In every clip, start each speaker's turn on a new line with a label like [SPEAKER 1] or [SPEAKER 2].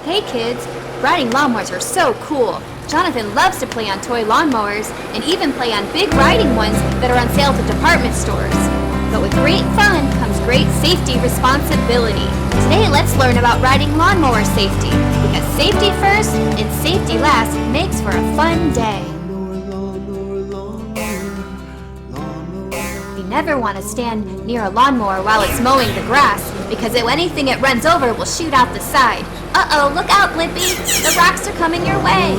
[SPEAKER 1] Hey kids, riding lawnmowers are so cool. Jonathan loves to play on toy lawnmowers and even play on big riding ones that are on sale at department stores. But with great fun comes great safety responsibility. Today let's learn about riding lawnmower safety, because safety first and safety last makes for a fun day. You never want to stand near a lawnmower while it's mowing the grass, because anything it runs over will shoot out the side. Uh-oh, look out, Blippi! The rocks are coming your way!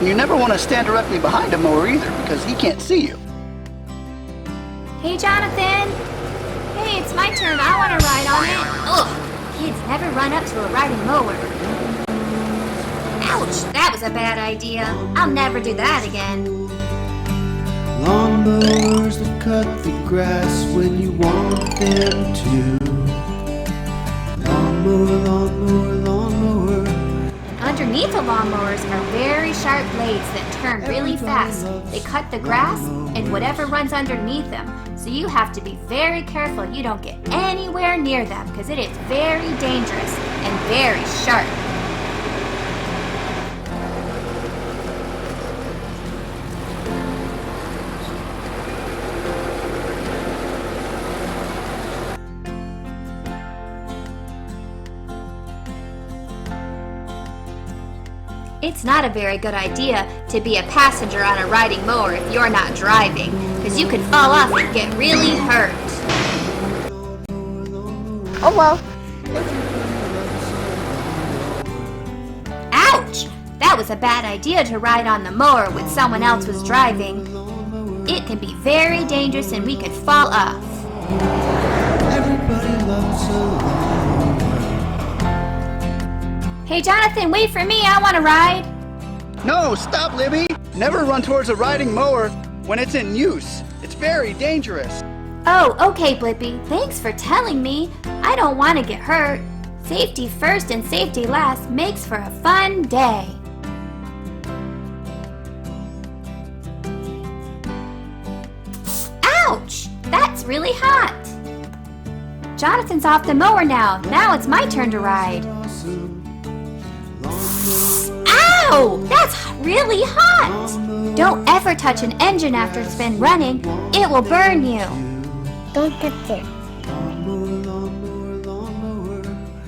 [SPEAKER 2] You never want to stand directly behind a mower either, because he can't see you.
[SPEAKER 1] Hey, Jonathan! Hey, it's my turn. I want to ride on it. Ugh! Kids never run up to a riding mower. Ouch! That was a bad idea. I'll never do that again.
[SPEAKER 3] Lawnmowers that cut the grass when you want them to. Lawnmower, lawnmower, lawnmower.
[SPEAKER 1] Underneath the lawnmowers are very sharp blades that turn really fast. They cut the grass and whatever runs underneath them. So you have to be very careful you don't get anywhere near them, because it is very dangerous and very sharp. It's not a very good idea to be a passenger on a riding mower if you're not driving, because you could fall off and get really hurt.
[SPEAKER 4] Oh well.
[SPEAKER 1] Ouch! That was a bad idea to ride on the mower when someone else was driving. It can be very dangerous and we could fall off.
[SPEAKER 3] Everybody loves a lawnmower.
[SPEAKER 1] Hey Jonathan, wait for me, I want to ride.
[SPEAKER 2] No, stop, Libby! Never run towards a riding mower when it's in use. It's very dangerous.
[SPEAKER 1] Oh, okay, Blippi. Thanks for telling me. I don't want to get hurt. Safety first and safety last makes for a fun day. Ouch! That's really hot. Jonathan's off the mower now. Now it's my turn to ride. Ow! That's really hot! Don't ever touch an engine after it's been running. It will burn you.
[SPEAKER 4] Don't touch it.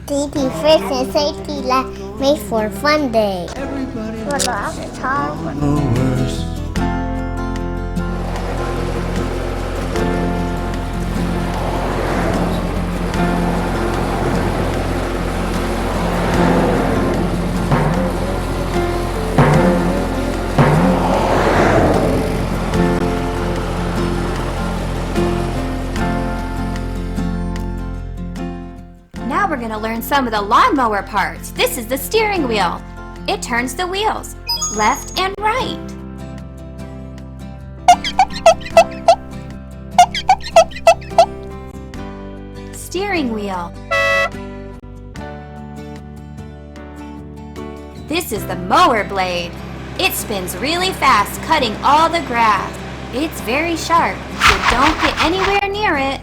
[SPEAKER 4] Safety first and safety last. Made for a fun day.
[SPEAKER 3] Everybody
[SPEAKER 4] Mowers.
[SPEAKER 3] mowers.
[SPEAKER 1] Now we're going to learn some of the lawnmower parts. This is the steering wheel. It turns the wheels, left and right. Steering wheel. This is the mower blade. It spins really fast, cutting all the grass. It's very sharp, so don't get anywhere near it.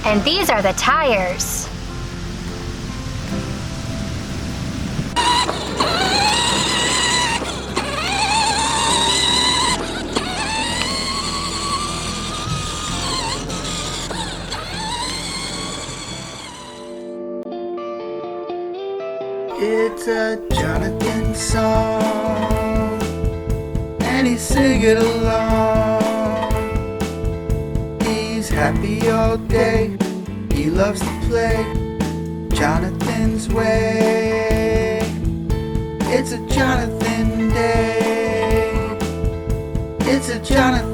[SPEAKER 1] And these are the tires.
[SPEAKER 3] It's a Jonathan song, and he's singing along. He's happy all day, he loves to play Jonathan's way. It's a Jonathan day, it's a Jonathan